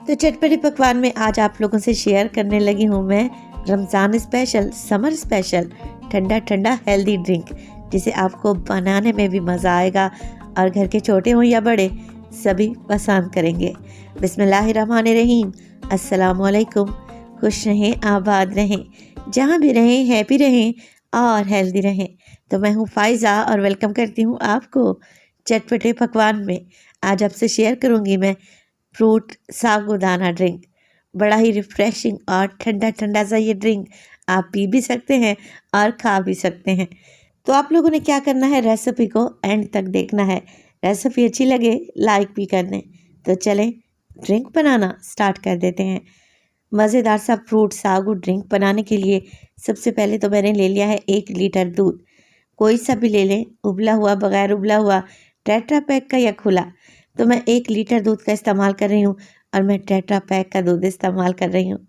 तो चटपटे पकवान में आज आप लोगों से शेयर करने लगी हूँ मैं रमज़ान स्पेशल, समर स्पेशल ठंडा ठंडा हेल्दी ड्रिंक, जिसे आपको बनाने में भी मज़ा आएगा और घर के छोटे हों या बड़े सभी पसंद करेंगे। बिस्मिल्लाहिर्रहमानिर्रहीम, अस्सलामुअलैकुम। खुश रहें, आबाद रहें, जहाँ भी रहें हैप्पी रहें और हेल्दी रहें। तो मैं हूँ फ़ाइज़ा और वेलकम करती हूँ आपको चटपटे पकवान में। आज आपसे शेयर करूँगी मैं फ्रूट साबूदाना ड्रिंक। बड़ा ही रिफ्रेशिंग और ठंडा ठंडा सा ये ड्रिंक आप पी भी सकते हैं और खा भी सकते हैं। तो आप लोगों ने क्या करना है, रेसिपी को एंड तक देखना है। रेसिपी अच्छी लगे लाइक भी कर दें। तो चलें ड्रिंक बनाना स्टार्ट कर देते हैं। मज़ेदार सा फ्रूट सागू ड्रिंक बनाने के लिए सबसे पहले तो मैंने ले लिया है 1 लीटर दूध। कोई सा भी ले लें, उबला हुआ, बगैर उबला हुआ, टेट्रा पैक का या खुला। तो मैं 1 लीटर दूध का इस्तेमाल कर रही हूँ और मैं टेट्रा पैक का दूध इस्तेमाल कर रही हूँ।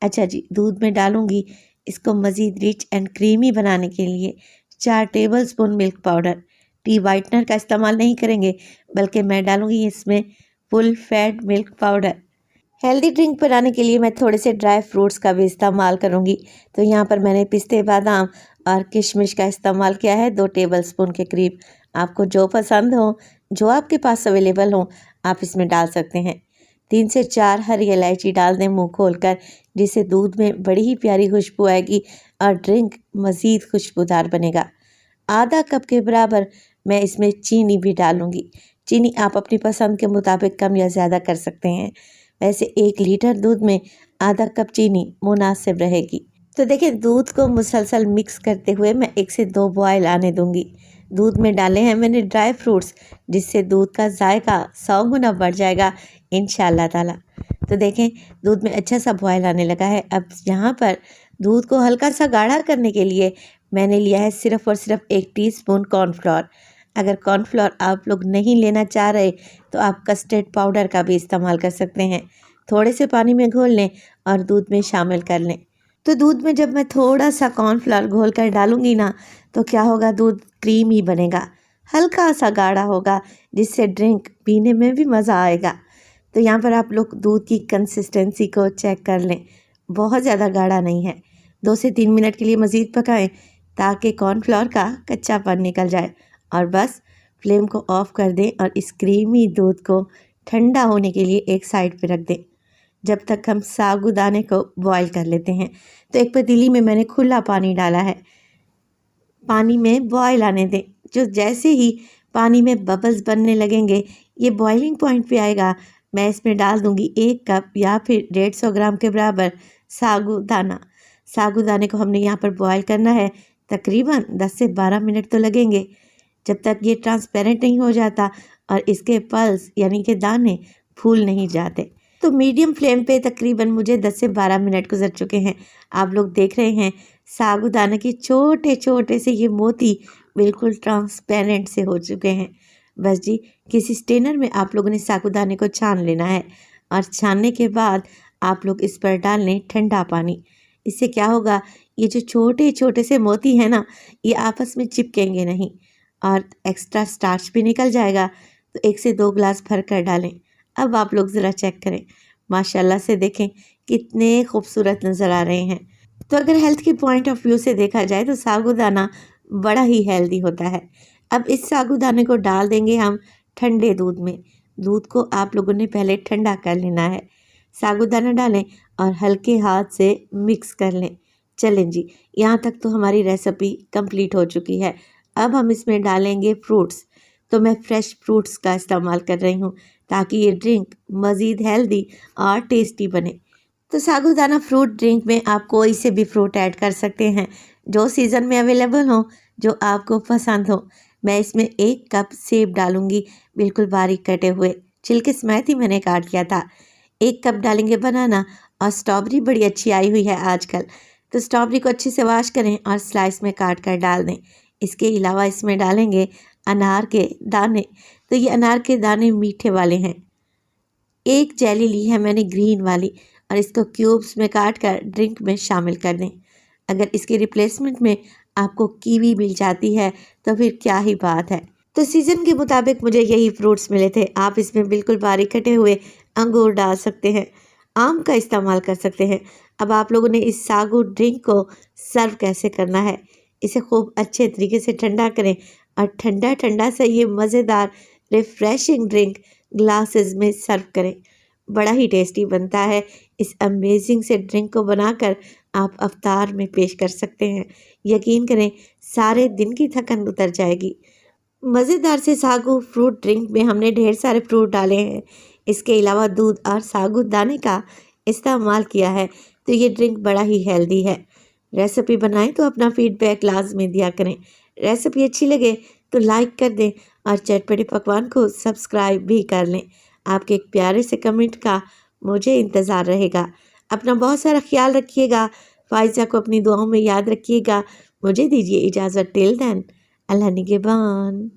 अच्छा जी, दूध में डालूँगी इसको मज़ीद रिच एंड क्रीमी बनाने के लिए 4 tablespoon milk powder. T whitener का इस्तेमाल नहीं करेंगे, बल्कि मैं डालूँगी इसमें full fat milk powder. Healthy drink बनाने के लिए मैं थोड़े से ड्राई फ्रूट्स का भी इस्तेमाल करूँगी। तो यहाँ पर मैंने पिस्ते, बादाम और किशमिश का इस्तेमाल किया है 2 टेबलस्पून के करीब। आपको जो पसंद हो, जो आपके पास अवेलेबल हो, आप इसमें डाल सकते हैं। 3 से 4 हरी इलायची डाल दें मुँह खोलकर, जिससे दूध में बड़ी ही प्यारी खुशबू आएगी और ड्रिंक मज़ीद खुशबूदार बनेगा। आधा कप के बराबर मैं इसमें चीनी भी डालूँगी। चीनी आप अपनी पसंद के मुताबिक कम या ज़्यादा कर सकते हैं। वैसे 1 लीटर दूध में आधा कप चीनी मुनासिब रहेगी। तो देखिए, दूध को मुसलसल मिक्स करते हुए मैं 1 से 2 बॉयल आने दूंगी। दूध में डाले हैं मैंने ड्राई फ्रूट्स, जिससे दूध का जायका 100 गुना बढ़ जाएगा इंशाल्लाह ताला। तो देखें, दूध में अच्छा सा बॉयल आने लगा है। अब यहाँ पर दूध को हल्का सा गाढ़ा करने के लिए मैंने लिया है सिर्फ़ और सिर्फ 1 टीस्पून कॉर्नफ्लोर। अगर कॉर्नफ्लोर आप लोग नहीं लेना चाह रहे तो आप कस्टर्ड पाउडर का भी इस्तेमाल कर सकते हैं। थोड़े से पानी में घोल लें और दूध में शामिल कर लें। तो दूध में जब मैं थोड़ा सा कॉर्नफ्लोर घोल कर डालूँगी ना, तो क्या होगा, दूध क्रीमी बनेगा, हल्का सा गाढ़ा होगा, जिससे ड्रिंक पीने में भी मज़ा आएगा। तो यहाँ पर आप लोग दूध की कंसिस्टेंसी को चेक कर लें, बहुत ज़्यादा गाढ़ा नहीं है। 2 से 3 मिनट के लिए मज़ीद पकाएं ताकि कॉर्नफ्लोर का कच्चापन निकल जाए और बस फ्लेम को ऑफ़ कर दें और इस क्रीमी दूध को ठंडा होने के लिए एक साइड पे रख दें, जब तक हम साबूदाने को बॉईल कर लेते हैं। तो एक पतीली में मैंने खुला पानी डाला है, पानी में बॉईल आने दें। जो जैसे ही पानी में बबल्स बनने लगेंगे, ये बॉइलिंग पॉइंट पे आएगा, मैं इसमें डाल दूंगी 1 कप या फिर 150 ग्राम के बराबर साबूदाना। साबूदाने को हमने यहाँ पर बॉईल करना है, तकरीबन 10 से 12 मिनट तो लगेंगे, जब तक ये ट्रांसपेरेंट नहीं हो जाता और इसके पल्स यानी कि दाने फूल नहीं जाते। तो मीडियम फ्लेम पे तकरीबन मुझे 10 से 12 मिनट गुजर चुके हैं। आप लोग देख रहे हैं साबूदाना के छोटे छोटे से ये मोती बिल्कुल ट्रांसपेरेंट से हो चुके हैं। बस जी, किसी स्टेनर में आप लोगों ने साबूदाने को छान लेना है और छानने के बाद आप लोग इस पर डाल लें ठंडा पानी। इससे क्या होगा, ये जो छोटे छोटे से मोती हैं ना, ये आपस में चिपकेंगे नहीं और एक्स्ट्रा स्टार्च भी निकल जाएगा। तो 1 से 2 गिलास भर कर डालें। अब आप लोग ज़रा चेक करें, माशाल्लाह से देखें कितने खूबसूरत नज़र आ रहे हैं। तो अगर हेल्थ के पॉइंट ऑफ व्यू से देखा जाए तो साबूदाना बड़ा ही हेल्दी होता है। अब इस साबूदाने को डाल देंगे हम ठंडे दूध में। दूध को आप लोगों ने पहले ठंडा कर लेना है। साबूदाना डालें और हल्के हाथ से मिक्स कर लें। चलें जी, यहाँ तक तो हमारी रेसिपी कंप्लीट हो चुकी है। अब हम इसमें डालेंगे फ्रूट्स। तो मैं फ्रेश फ्रूट्स का इस्तेमाल कर रही हूँ ताकि ये ड्रिंक मज़ीद हेल्दी और टेस्टी बने। तो साबूदाना फ्रूट ड्रिंक में आप कोई से भी फ्रूट ऐड कर सकते हैं, जो सीज़न में अवेलेबल हो, जो आपको पसंद हो। मैं इसमें 1 कप सेब डालूंगी, बिल्कुल बारीक कटे हुए, छिलके समेत ही मैंने काट लिया था। 1 कप डालेंगे बनाना और स्ट्रॉबेरी बड़ी अच्छी आई हुई है आजकल, तो स्ट्रॉबेरी को अच्छे से वॉश करें और स्लाइस में काट कर डाल दें। इसके अलावा इसमें डालेंगे अनार के दाने। तो ये अनार के दाने मीठे वाले हैं। 1 जेली ली है मैंने ग्रीन वाली और इसको क्यूब्स में काट कर ड्रिंक में शामिल कर दें। अगर इसके रिप्लेसमेंट में आपको कीवी मिल जाती है तो फिर क्या ही बात है। तो सीज़न के मुताबिक मुझे यही फ्रूट्स मिले थे। आप इसमें बिल्कुल बारीक कटे हुए अंगूर डाल सकते हैं, आम का इस्तेमाल कर सकते हैं। अब आप लोगों ने इस सागू ड्रिंक को सर्व कैसे करना है, इसे खूब अच्छे तरीके से ठंडा करें और ठंडा ठंडा से ये मज़ेदार रिफ़्रेशिंग ड्रिंक ग्लासेस में सर्व करें। बड़ा ही टेस्टी बनता है। इस अमेजिंग से ड्रिंक को बनाकर आप अफ्तार में पेश कर सकते हैं। यकीन करें, सारे दिन की थकन उतर जाएगी। मज़ेदार से सागू फ्रूट ड्रिंक में हमने ढेर सारे फ्रूट डाले हैं। इसके अलावा दूध और सागू दाने का इस्तेमाल किया है, तो ये ड्रिंक बड़ा ही हेल्दी है। रेसिपी बनाएं तो अपना फीडबैक लाजमी दिया करें। रेसिपी अच्छी लगे तो लाइक कर दें और चटपटे पकवान को सब्सक्राइब भी कर लें। आपके एक प्यारे से कमेंट का मुझे इंतज़ार रहेगा। अपना बहुत सारा ख्याल रखिएगा। फ़ाइज़ा को अपनी दुआओं में याद रखिएगा। मुझे दीजिए इजाज़त। टिल देन, अल्लाह निगहबान।